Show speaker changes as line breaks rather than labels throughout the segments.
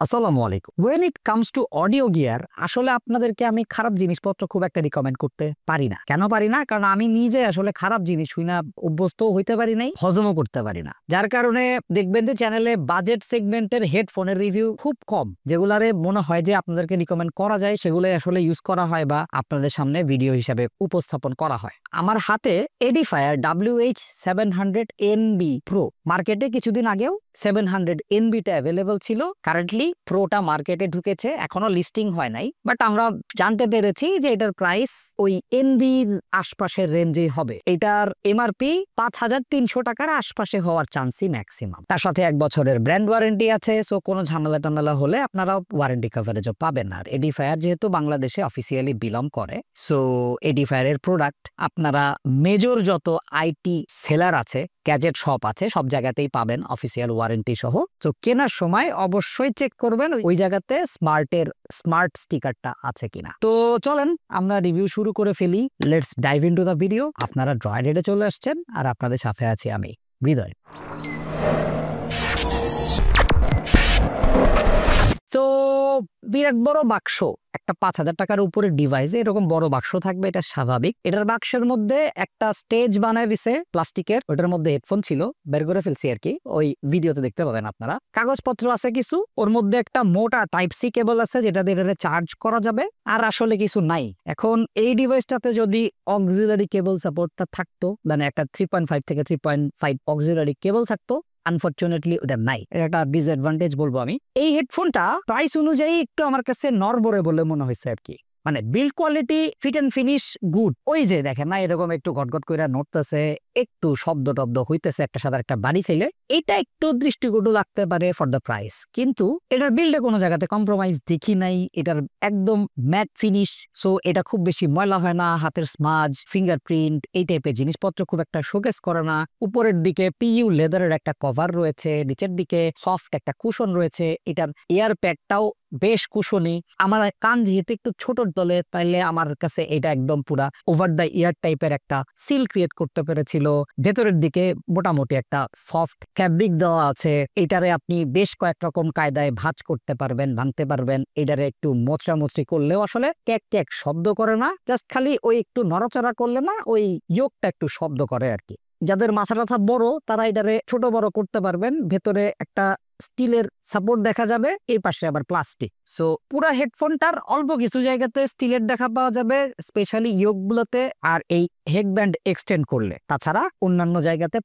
আসসালামু আলাইকুম। When it comes to audio gear আসলে আপনাদেরকে আমি খারাপ জিনিসপত্র খুব একটা রিকমেন্ড করতে পারি না। কেন পারি না? কারণ আমি নিজে আসলে খারাপ জিনিস শুইনা অভ্যস্তও হইতে পারি নাই, হজমও করতে পারি না। যার কারণে দেখবেন যে চ্যানেলে বাজেট সেগমেন্টের হেডফোনের রিভিউ খুব কম। যেগুলারে মনে হয় যে আপনাদেরকে রিকমেন্ড করা যায় সেগুলোই আসলে ইউজ করা হয় বা আপনাদের সামনে ভিডিও হিসাবে উপস্থাপন করা হয়। আমার হাতে এডিফায়ার WH700NB Pro মার্কেটে কিছুদিন আগেও 700NB টা অ্যাভেলেবল ছিল। কারেন্টলি প্রোটা মার্কেটে ঢুকেছে, এখনো লিস্টিং হয় নাই, বাট আমরা জানতে পেরেছি যে এটার প্রাইস ওই এনবির আশপাশের রেঞ্জে হবে। এটার এমআরপি 5300 টাকার আশপাশে হওয়ার চান্সই ম্যাক্সিমাম। তার সাথে 1 বছরের ব্র্যান্ড ওয়ারেন্টি আছে, সো কোনো ঝামেলা টামেলা হলে আপনারা ওয়ারেন্টি কভারেজও পাবেন। আর এডিফায়ার যেহেতু বাংলাদেশে অফিসিয়ালি বিলং করে, সো এডিফায়ারের প্রোডাক্ট আপনারা মেজর যত আইটি সেলার আছে, গ্যাজেট শপ আছে, সব জায়গাতেই পাবেন অফিসিয়াল ওয়ারেন্টি সহ। তো কেনার সময় অবশ্যই চেক করবেন ওই জায়গাতে স্মার্ট স্টিকারটা আছে কিনা। তো চলেন আমরা রিভিউ শুরু করে ফেলি। Let's dive into the video. আপনারা ড্রয়ারেডে চলে আসছেন আর আপনাদের সাথে আছি আমি হৃদয়। তো বিরাট বড় বাক্স, একটা 5000 টাকার উপরে ডিভাইসে এরকম বড় বাক্স থাকবে, এটা স্বাভাবিক। এটার বাক্সের মধ্যে একটা স্টেজ বানায় দিছে প্লাস্টিকের, ওটার মধ্যে হেডফোন ছিল, বের করে ফেলছি আর কি, ওই ভিডিওতে দেখতে পাবেন আপনারা। কাগজপত্র আছে কিছু, ওর মধ্যে একটা মোটা টাইপ সি কেবল আছে যেটা দিয়ে এটা চার্জ করা যাবে, আর আসলে কিছু নাই। এখন এই ডিভাইসটাতে যদি অক্সিলারি কেবল সাপোর্টটা থাকতো, মানে একটা 3.5 থেকে 3.5 অক্সিলারি কেবল থাকতো, আনফরচুনেটলি ওটা নাই। এটা একটা ডিসঅ্যাডভান্টেজ বলবো আমি। এই হেডফোনটা প্রাইস অনুযায়ী একটু আমার কাছে নড়বড়ে বলে মনে হয়েছে আর কি। মানে build quality, fit and finish good. ওই যে দেখেন না, এরকম একটু ঘটঘট করে নড়তেছে, একটু শব্দ টব্দ হইতেছে একটা সাথে একটা বাড়ি ফেলে, এটা একটু দৃষ্টিকটু লাগতে পারে ফর দ্য প্রাইস। কিন্তু এটার বিল্ডে কোনো জায়গাতে কম্প্রোমাইজ দেখি নাই। এটার একদম ম্যাট ফিনিশ, সো এটা খুব বেশি ময়লা হয় না, হাতের স্মাজ, ফিঙ্গারপ্রিন্ট এই টাইপের জিনিসপত্র খুব একটা শোকেস করে না। উপরের দিকে পিইউ লেদারের একটা কভার রয়েছে, নিচের দিকে সফট একটা কুশন রয়েছে। এটার এয়ার প্যাডটাও বেশ কুশনি। আমার কান যেহেতু একটু ছোট দলে, তাইলে আমার কাছে এটা একদম পুরা ওভার দ্য ইয়ার টাইপের একটা সিল ক্রিয়েট করতে পেরেছিল। ভেতরের দিকে মোটামুটি একটা সফট ফ্যাব্রিক দেওয়া আছে। এটারে আপনি বেশ কয়েক রকম কায়দায় ভাঁজ করতে পারবেন, ভাঙতে পারবেন। এটারে একটু মোচড়ামুচড়ি করলেও আসলে ক্যাক ক্যাক শব্দ করে না, জাস্ট খালি ওই একটু নড়াচড়া করলে না ওই ইয়োকটা একটু শব্দ করে আর কি। যাদের মাথা টাথা বড় তারা এটারে ছোট বড় করতে পারবেন। ভেতরে একটা স্টিলের সাপোর্ট দেখা যাবে, এই পাশে আবার প্লাস্টিক। সো পুরা হেডফোনটার অল্প কিছু জায়গাতে স্টিলের দেখা পাওয়া যাবে, স্পেশালি ইয়োকগুলোতে, আর এই হেডব্যান্ড এক্সটেন্ড করলে। তাছাড়া অন্যান্য জায়গাতে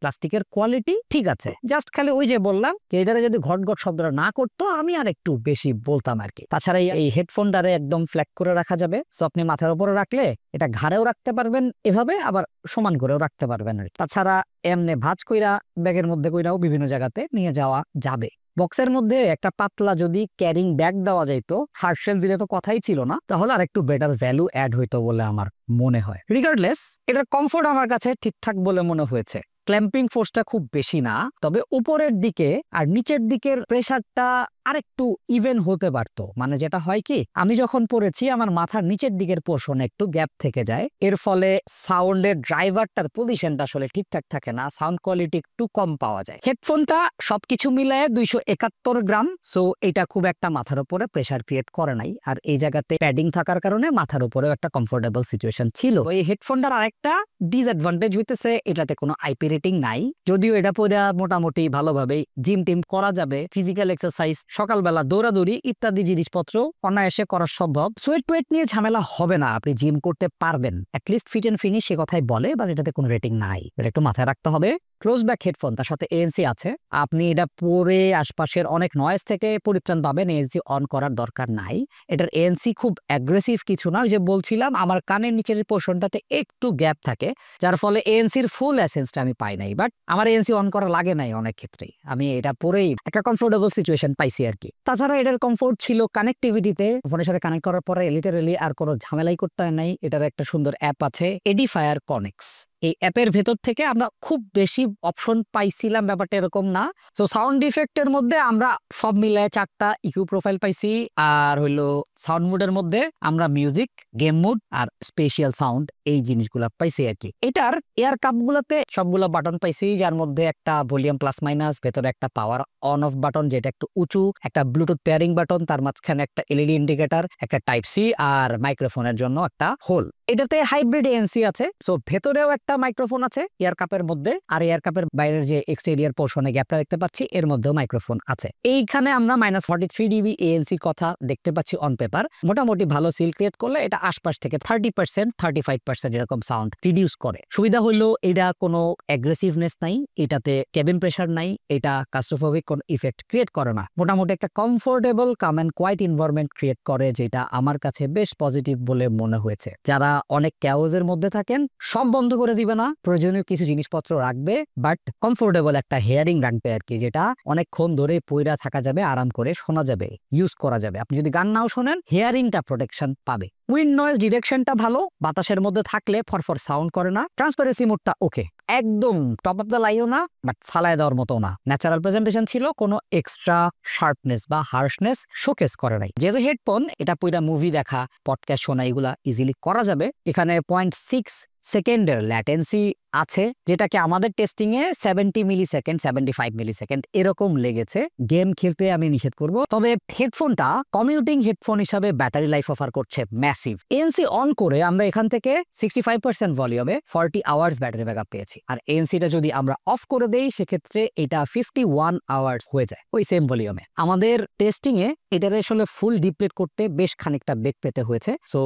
প্লাস্টিকের কোয়ালিটি ঠিক আছে। জাস্ট খালি ওই যে বললাম যে এটারে যদি ঘটঘট শব্দটা না করতো আমি আর একটু বেশি বলতাম আর কি। তাছাড়া এই হেডফোনটারে একদম ফ্ল্যাট করে রাখা যাবে, সো আপনি মাথার উপরে রাখলে এটা ঘাড়েও রাখতে পারবেন এভাবে, আবার সমান করেও রাখতে পারবেন আর কি। তাছাড়া এমনি ভাঁজ কইরা ব্যাগের মধ্যে কইরাও বিভিন্ন জায়গাতে নিয়ে যাওয়া যাবে। বক্সের মধ্যে একটা পাতলা যদি ক্যারিং ব্যাগ দেওয়া যাইতো, হার্ডশেল দিলে তো কথাই ছিল না, তাহলে আর একটু বেটার ভ্যালু অ্যাড হইতো বলে আমার মনে হয়। রিগার্ডলেস, এটার কমফোর্ট আমার কাছে ঠিকঠাক বলে মনে হয়েছে। ক্ল্যাম্পিং ফোর্সটা খুব বেশি না, তবে উপরের দিকে আর নিচের দিকের প্রেসারটা আরেকটু ইভেন হতে পারতো। মানে যেটা হয় কি, আমি যখন পড়েছি আমার মাথার নিচের দিকের পোর্শনে একটু গ্যাপ থেকে যায়, এর ফলে সাউন্ডের ড্রাইভারটার পজিশনটা আসলে ঠিকঠাক থাকে না, সাউন্ড কোয়ালিটি একটু কম পাওয়া যায়। হেডফোনটা সবকিছু মিলায় 271 গ্রাম, সো এটা খুব একটা মাথার উপরে প্রেসার ক্রিয়েট করে নাই। আর এই জায়গাতে প্যাডিং থাকার কারণে মাথার উপরেও একটা কমফোর্টেবল সিচুয়েশন ছিল। এই হেডফোনটার আরেকটা ডিসঅ্যাডভান্টেজ হইতেছে এটাতে কোনো আইপি রেটিং নাই। যদিও এটা পরে মোটামুটি ভালোভাবে জিম টিম করা যাবে, ফিজিক্যাল এক্সারসাইজ, সকালবেলা দৌড়াদৌড়ি ইত্যাদি জিনিসপত্র অনায়াসে করা সম্ভব। সোয়েট টোয়েট নিয়ে ঝামেলা হবে না, আপনি জিম করতে পারবেন। অ্যাটলিস্ট ফিট এন্ড ফিনিশ সে কথাই বলে, বাট এটাতে কোনো রেটিং নাই, এটা একটু মাথায় রাখতে হবে। ক্লোজ ব্যাক হেডফোন, তার সাথে এএনসি আছে। আপনি এটা পরে আশপাশের অনেক নয়েজ থেকে পরিত্রাণ পাবেন, এএনসি অন করার দরকার নাই। এটার এএনসি খুব অ্যাগ্রেসিভ কিছু না, যে বলছিলাম আমার কানের নিচের পোর্শনটাতে একটু গ্যাপ থাকে, যার ফলে এএনসির ফুল এসেন্সটা আমি পাই নাই। বাট আমার এএনসি অন করা লাগে নাই অনেক ক্ষেত্রেই, আমি এটা পরেই একটা কমফোর্টেবল সিচুয়েশন পাইছি আর কি। তাছাড়া এটার কমফোর্ট ছিল কানেক্টিভিটিতে, ফোনের সাথে কানেক্ট করার পরে লিটারালি আর কোনো ঝামেলাই করতে হয় নাই। এটার একটা সুন্দর অ্যাপ আছে, এডিফায়ার কনেক্স। এই অ্যাপের ভেতর থেকে আমরা খুব বেশি অপশন পাইছিলাম ব্যাপারটা এরকম না। তো সাউন্ড ইফেক্টের মধ্যে আমরা সব মিলায় 4টা ইকিউ প্রোফাইল পাইছি। আর হইলো সাউন্ড মুডের মধ্যে আমরা মিউজিক, গেম মুড আর স্পেশাল সাউন্ড এই জিনিসগুলা পাইছি আর কি। এটার এয়ার কাপগুলোতে সবগুলো বাটন পাইছি, যার মধ্যে একটা ভলিউম প্লাস মাইনাস, ভেতরে একটা পাওয়ার অন অফ বাটন যেটা একটু উঁচু, একটা ব্লুটুথ পেয়ারিং বাটন, তার মাঝখানে একটা এলইডি ইন্ডিকেটর, একটা টাইপ সি আর মাইক্রোফোনের জন্য একটা হোল। এটাতে হাইব্রিড এএনসি আছে, সো ভেতরেও একটা মাইক্রোফোন আছে এয়ার কাপের মধ্যে, আর এয়ার কাপের বাইরের যে এক্সটেরিয়ার পোর্শনে গ্যাপটা দেখতে পাচ্ছি এর মধ্যেও মাইক্রোফোন আছে। এইখানে আমরা -43 ডিবি এএনসি কথা দেখতে পাচ্ছি অন পেপার। মোটামুটি ভালো সিল ক্রিয়েট করলে এটা আশপাশ থেকে 30% 35% এরকম সাউন্ড রিডিউস করে। সুবিধা হইলো এটা কোনো অ্যাগ্রেসিভনেস নাই, এটাতে কেবিন প্রেসার নাই, এটা কাস্ট্রোফোবিক কোন ইফেক্ট ক্রিয়েট করে না। মোটামুটি একটা comfortable calm and quiet environment create করে, যেটা আমার কাছে বেশ পজিটিভ বলে মনে হয়েছে। যারা অনেক ক্যাওজের মধ্যে থাকেন সব বন্ধ করে দিবে না, প্রয়োজনীয় কিছু জিনিসপত্র রাখবে, বাট কমফোর্টেবল একটা হেয়ারিং রাখবে আর কি, যেটা অনেকক্ষণ ধরে পইরা থাকা যাবে, আরাম করে শোনা যাবে, ইউজ করা যাবে। আপনি যদি গান নাও শোনেন হিয়ারিংটা প্রোটেকশন পাবে। উইন্ড নয়েজ ডিটেকশনটা ভালো, বাতাসের মধ্যে থাকলে ফরফর সাউন্ড করে না। ট্রান্সপারেন্সি মোডটা ওকে, একদম টপ অফ দ্য লাইনও না, বাট ফালায় দেওয়ার মতো না। ন্যাচারাল প্রেজেন্টেশন ছিল, কোনো এক্সট্রা শার্পনেস বা হার্শনেস শোকেস করে নাই। যেহেতু হেডফোন, এটা পুরা মুভি দেখা, পডকাস্ট শোনা এগুলা ইজিলি করা যাবে। এখানে 0.6 সেকেন্ডের ল্যাটেন্সি আছে, যেটাকে আমাদের টেস্টিং এ 70 মিলি সেকেন্ড 75 মিলি সেকেন্ড এরকম লেগেছে। গেম খেলতে আমি নিষেধ করব। তবে হেডফোনটা কমিউটিং হেডফোন হিসাবে ব্যাটারি লাইফ অফার করছে ম্যাসিভ। এএনসি অন করে আমরা এখান থেকে 65% ভলিউমে 40 আওয়ার্স ব্যাটারি ব্যাকআপ পেয়েছি। আর এএনসিটা যদি আমরা অফ করে দেই সেক্ষেত্রে এটা 51 আওয়ার্স হয়ে যায় ওই সেম ভলিউমে। আমাদের টেস্টিং এ এটার আসলে ফুল ডিপ্লেট করতে বেশ খানিকটা বেগ পেতে হয়েছে। সো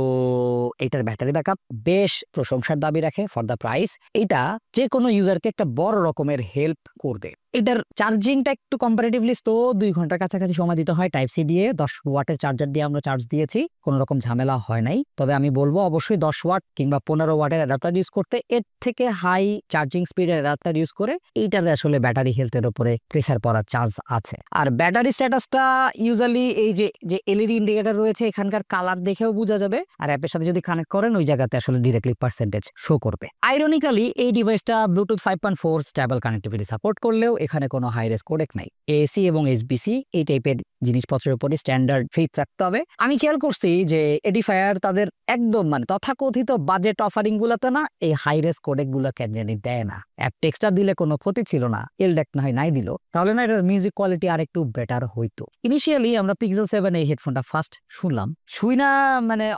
এটার ব্যাটারি ব্যাকআপ বেশ প্রশংসার দাবি রাখে ফর দ্য প্রাইস। এটা যে কোনো ইউজারকে একটা বড় রকমের হেল্প করবে। এটার চার্জিংটা একটু কম্পারেটিভলি স্লো, 2 ঘন্টার কাছাকাছি সময় দিতে হয় টাইপ সি দিয়ে। 10 ওয়াটের চার্জার দিয়ে আমরা চার্জ দিয়েছি, কোনো রকম ঝামেলা হয় নাই। তবে আমি বলবো অবশ্যই 10 ওয়াট কিংবা 15 ওয়াটের অ্যাডাপ্টার ইউজ করতে। এর থেকে হাই চার্জিং স্পিডের অ্যাডাপ্টার ইউজ করে এইটাতে আসলে ব্যাটারি হেলথের উপরে প্রেসার পড়ার চান্স আছে। আর ব্যাটারি স্ট্যাটাসটা ইউজুয়ালি এই যে এলইডি ইন্ডিকেটর রয়েছে এখানকার কালার দেখেও বোঝা যাবে, আর অ্যাপের সাথে যদি কানেক্ট করেন ওই জায়গাতে আসলে ডিরেক্টলি পার্সেন্টেজ শো করবে। আইরনিক্যালি এই ডিভাইসটা ব্লুটুথ 5.4 স্টেবল কানেক্টিভিটি সাপোর্ট করলেও এখানে কোনো হাই রেস কোডেক নাই। এসি এবং এসবিসি এই টাইপের জিনিসপত্রের উপরে স্ট্যান্ডার্ড ফেথ রাখতে হবে। আমি খেয়াল করছি যে এডিফায়ার তাদের একদম তথাকথিত বাজেট অফারিং গুলাতে না এই হাই রেস কোডেক গুলো কেন জানি দেয় না। অ্যাপ টেক্সটা দিলে কোনো ক্ষতি ছিল না, এলডেক না হয় নাই দিল, তাহলে না এটার মিউজিক কোয়ালিটি আর একটু বেটার হইতো। ইনিশিয়ালি আমরা পিক্সেল 7 এই হেডফোনটা ফার্স্ট শুনলাম, শুই না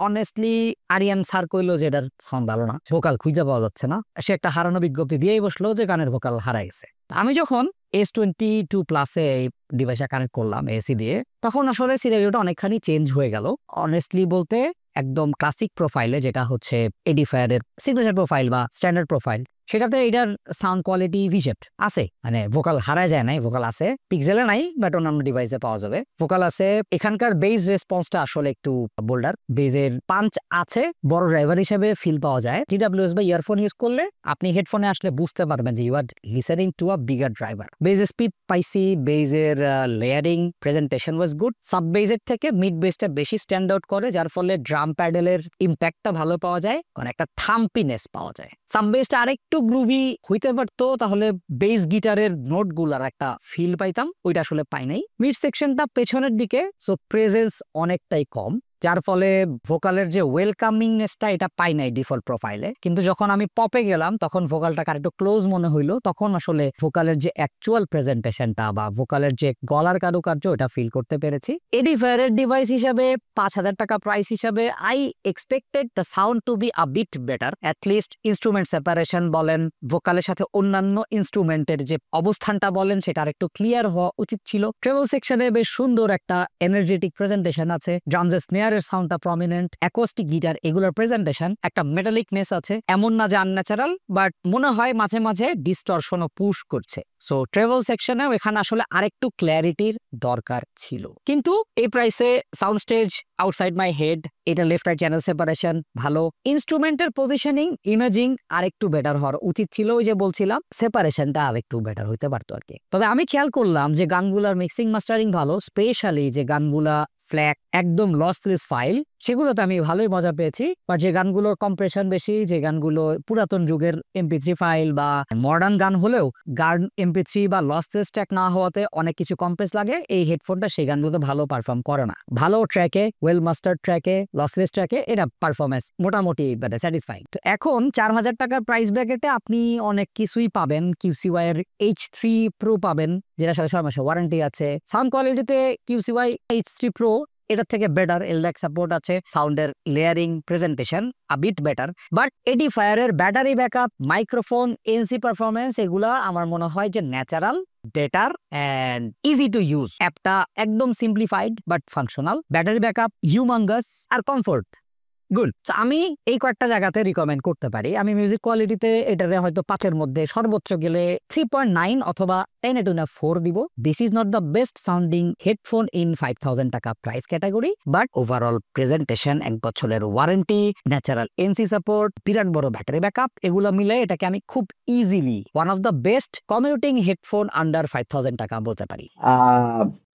অনেস্টলি আরিয়ান স্যার কইলো যে এটার সাউন্ড ভালো না, ভোকাল খুঁজে পাওয়া যাচ্ছে না। সে একটা হারানো বিজ্ঞপ্তি দিয়েই বসলো যে গানের ভোকাল হারাই গেছে। আমি যখন S22 প্লাসে এই ডিভাইসটা কানেক্ট করলাম এসি দিয়ে, তখন আসলে সিনারিওটা অনেকখানি চেঞ্জ হয়ে গেল। অনেস্টলি বলতে একদম ক্লাসিক প্রোফাইলে, যেটা হচ্ছে এডিফায়ারের সিগনেচার প্রোফাইল বা স্ট্যান্ডার্ড প্রোফাইল, সেটাতে এটার সাউন্ড কোয়ালিটি ভিশেট আছে, ভোকাল হারায় যায় নাই, ভোকাল আছে, পিক্সেলে নাই বাট অন্যান্য ডিভাইসে পাওয়া যাবে, ভোকাল আছে। এখানকার বেস রেসপন্সটা আসলে একটু বোল্ডার, বেজের পাঞ্চ আছে, বড় ড্রাইভার হিসেবে ফিল পাওয়া যায়। TWS বা ইয়ারফোন ইউজ করলে আপনি হেডফোনে আসলে বুঝতে পারবেন যে you are listening to a bigger driver. Bass speed পাইছি, বেজের layering presentation was good. Sub বেজের থেকে মিড বেসটা বেশি স্ট্যান্ড আউট করে, যার ফলে ড্রাম প্যাডেলের ইম্প্যাক্টটা ভালো পাওয়া যায়, একটা থাম্পিনেস পাওয়া যায়। সাব বেসটা আরেকটু গ্রুভি হইতে পারতো, তাহলে বেস গিটারের নোট গুলার একটা ফিল পাইতাম, ওইটা আসলে পাই নাই। মিড সেকশনটা পেছনের দিকে, সো প্রেজেন্স অনেকটাই কম, যার ফলে ভোকালের যে ওয়েলকামিংনেসটা এটা পাই নাই ডিফল্ট প্রোফাইলে। কিন্তু যখন আমি পপে গেলাম তখন ভোকালটা আরেকটু ক্লোজ মনে হইলো, তখন আসলে ভোকালের যে অ্যাকচুয়াল প্রেজেন্টেশনটা বা ভোকালের যে গলার কারুকার্য এটা ফিল করতে পেরেছি। এডিফায়ারের ডিভাইস হিসাবে 5000 টাকা প্রাইস হিসাবে I expected the sound to be a bit better. At least instrument separation বলেন, ভোকালের সাথে অন্যান্য ইনস্ট্রুমেন্টের যে অবস্থানটা বলেন সেটা আরেকটু ক্লিয়ার হওয়া উচিত ছিল। ট্রেবল সেকশনে বেশ সুন্দর একটা এনার্জেটিক প্রেজেন্টেশন আছে, ড্রামস স্নেয়ার সাউন্ডটা প্রমিনেন্ট, অ্যাকোস্টিক গিটার এগুলোর প্রেজেন্টেশন একটা মেটালিকনেস আছে, এমন না যে আনন্যাচারাল, বাট মনে হয় মাঝে মাঝে ডিস্টরশনও পুশ করছে। সো ট্রেভেল সেকশনেও এখানে আসলে আরেকটু ক্ল্যারিটির দরকার ছিল। কিন্তু এই প্রাইসে sound stage outside my head, এটা লেফট রাইট চ্যানেল সেপারেশন ভালো, ইনস্ট্রুমেন্টের পজিশনিং ইমেজিং আরেকটু বেটার হওয়ার উচিত ছিল। ওই যে বলছিলাম সেপারেশনটা আরেকটু বেটার হইতে পারতো আর কি। তবে আমি খেয়াল করলাম যে গানগুলার মিক্সিং মাস্টারিং ভালো, স্পেশালি যে গানগুলা ফ্ল্যাগ একদম লসলেস ফাইল সেগুলোতে আমি ভালোই মজা পেয়েছি। বা যে গানগুলোর কম্প্রেশন বেশি, যে গানগুলো পুরাতন যুগের MP3 ফাইল বা মডার্ন গান হলেও গান MP3 বা লসলেস ট্র্যাক না হওয়াতে অনেক কিছু কম্প্রেস লাগে, এই হেডফোনটা সেই গানগুলোতে ভালো পারফর্ম করে না। ভালো ট্র্যাকে, ওয়েল মাস্টার ট্র্যাকে, লসলেস ট্র্যাকে এটা পারফরমেন্স মোটামুটি মানে স্যাটিসফাইড। তো এখন 4000 টাকার প্রাইস ব্র্যাকেটে আপনি অনেক কিছুই পাবেন। QCY এর H3 Pro পাবেন, যেটা সাথে 6 মাসের ওয়ারেন্টি আছে। সাউন্ড কোয়ালিটিতে QCY H3 Pro এটার থেকে বেটার, এলডাক সাপোর্ট আছে, সাউন্ডের layering presentation a bit better. But এডিফায়ারের battery backup, microphone, NC performance এগুলা আমার মনে হয় যে natural, better and easy to use. অ্যাপটা একদম simplified but functional, battery backup humongous, আর কমফোর্ট গুড। আমি এই কয়েকটা জায়গাতে রিকমেন্ড করতে পারি। আমি মিউজিক কোয়ালিটিতে এটারে হয়তো 5-এর মধ্যে সর্বোচ্চ গেলে 3.9 অথবা 10/4 দিব। This is not the best sounding headphone in 5000 টাকা price category, but overall presentation, 1 বছরের ওয়ারেন্টি, ন্যাচারাল এনসি সাপোর্ট, বিরাট বড় ব্যাটারি ব্যাকআপ, এগুলো মিলে এটাকে আমি খুব easily one of the best commuting headphone under 5000 টাকা বলতে পারি।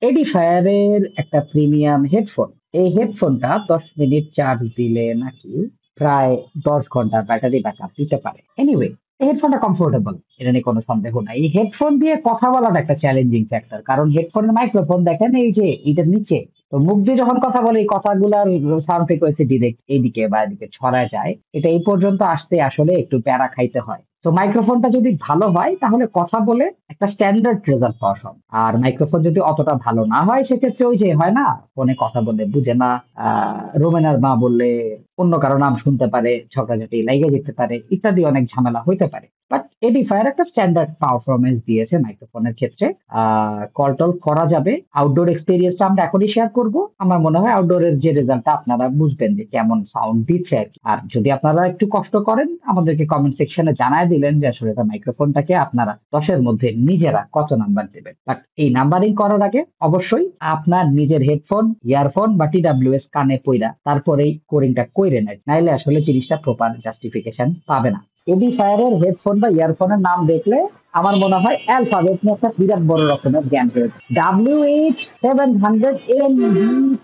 এডিফায়ারের একটা প্রিমিয়াম হেডফোন, এই হেডফোনটা 10 মিনিট চার্জ দিলে নাকি প্রায় 10 ঘন্টা ব্যাটারি ব্যাকআপ দিতে পারে। এনিওয়ে, এই হেডফোনটা কমফোর্টেবল, এটা নিয়ে কোনো সন্দেহ নাই। এই হেডফোন দিয়ে কথা বলাটা একটা চ্যালেঞ্জিং ফ্যাক্টর, কারণ হেডফোনের মাইক্রোফোন দেখেন এই যে এটার নিচে, তো মুখ দিয়ে যখন কথা বলে এই কথাগুলার সাউন্ড ফ্রিকোয়েন্সি ডিরেক্ট এইদিকে বা এদিকে ছড়ায় যায়, এটা এই পর্যন্ত আসতে আসলে একটু প্যারা খাইতে হয়। তো মাইক্রোফোনটা যদি ভালো হয় তাহলে কথা বলে একটা স্ট্যান্ডার্ড রেজাল্ট পাওয়া সম্ভব। আর মাইক্রোফোন যদি অতটা ভালো না হয়, সেক্ষেত্রে ওই যে হয় না, ফোনে কথা বলে বুঝে না, রোমেনার মা বললে অন্য কারো নাম শুনতে পারে, ঝগড়াঝাটি লেগে যেতে পারে, ইত্যাদি অনেক ঝামেলা হইতে পারে। বাট এডিফায়ার একটা স্ট্যান্ডার্ড পারফরমেন্স দিয়েছে মাইক্রোফোনের ক্ষেত্রে। কল টল করা যাবে। আউটডোর এক্সপেরিয়েন্সটা আমরা এখনই শেয়ার করব। আমার মনে হয় আউটডোরের যে রেজাল্টটা আপনারা বুঝবেন যে কেমন সাউন্ড দিচ্ছে আর কি। আর যদি আপনারা একটু কষ্ট করেন, আমাদেরকে কমেন্ট সেকশনে জানায় দিলেন যে আসলে এটা মাইক্রোফোনটাকে আপনারা 10-এর মধ্যে নিজেরা কত নাম্বার দেবেন। বাট এই নাম্বারিং করার আগে অবশ্যই আপনার নিজের হেডফোন, ইয়ারফোন বা TWS কানে পইরা তারপরেই কোরিংটা কইরে নেয়, নাইলে আসলে জিনিসটা প্রপার জাস্টিফিকেশন পাবে না। এডিফায়ারের হেডফোন বা ইয়ারফোনের নাম দেখলে আমার মনে হয় অ্যালফাবেট নিয়ে একটা বিরাট বড় রকমের জ্ঞান রয়েছে। WH700ND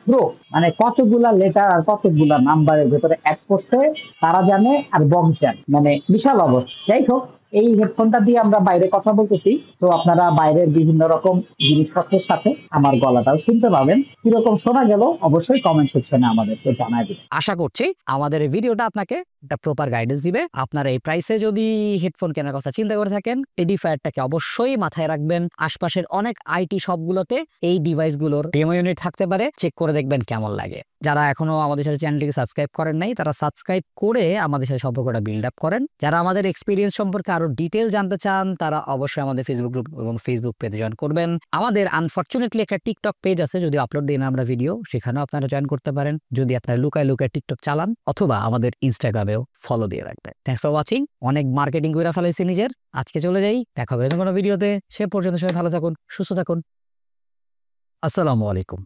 Pro, মানে কতগুলা লেটার আর কতগুলা নাম্বারের ভেতরে অ্যাড করছে তারা জানে, আর বক্স জানে, মানে বিশাল অবস্থা। যাই হোক, এই হেডফোনটা দিয়ে আমরা বাইরে কথা বলতেছি, তো আপনারা বাইরের বিভিন্ন রকম জিনিসপত্রের সাথে আমার গলাটাও শুনতে পাবেন। কিরকম শোনা গেল অবশ্যই কমেন্ট সেকশনে আমাদেরকে জানাই দিবেন।
আশা করছি আমাদের এই ভিডিওটা আপনাকে একটা প্রপার গাইডেন্স দিবে। আপনারা এই প্রাইসে যদি হেডফোন কেনার কথা চিন্তা করে থাকেন, এডিফায়ারটাকে অবশ্যই মাথায় রাখবেন। আশপাশের অনেক আইটি শপগুলোতে এই ডিভাইসগুলোর ডেমো ইউনিট থাকতে পারে, চেক করে দেখবেন কেমন লাগে। যারা এখনো আমাদের সাথে চ্যানেলটিকে সাবস্ক্রাইব করেন নাই, তারা সাবস্ক্রাইব করে আমাদের সাথে সম্পর্কটা বিল্ড আপ করেন। যারা আমাদের এক্সপিরিয়েন্স সম্পর্কে আরো ডিটেল জানতে চান, তারা অবশ্যই আমাদের ফেসবুক গ্রুপ এবং ফেসবুক পেজে জয়েন করবেন। আমাদের আনফরচুনেটলি একটা টিকটক পেজ আছে, যদি আপলোড দিই না আমরা ভিডিও, সেখানেও আপনারা জয়েন করতে পারেন যদি আপনারা লুকায় লুকায় টিকটক চালান, অথবা আমাদের ইনস্টাগ্রামেও ফলো দিয়ে রাখবেন। Thanks for watching. অনেক মার্কেটিং করে ফেলেছি নিজের, আজকে চলে যাই, দেখা হবে কোনো ভিডিওতে। সে পর্যন্ত সবাই ভালো থাকুন, সুস্থ থাকুন। আসসালামু আলাইকুম।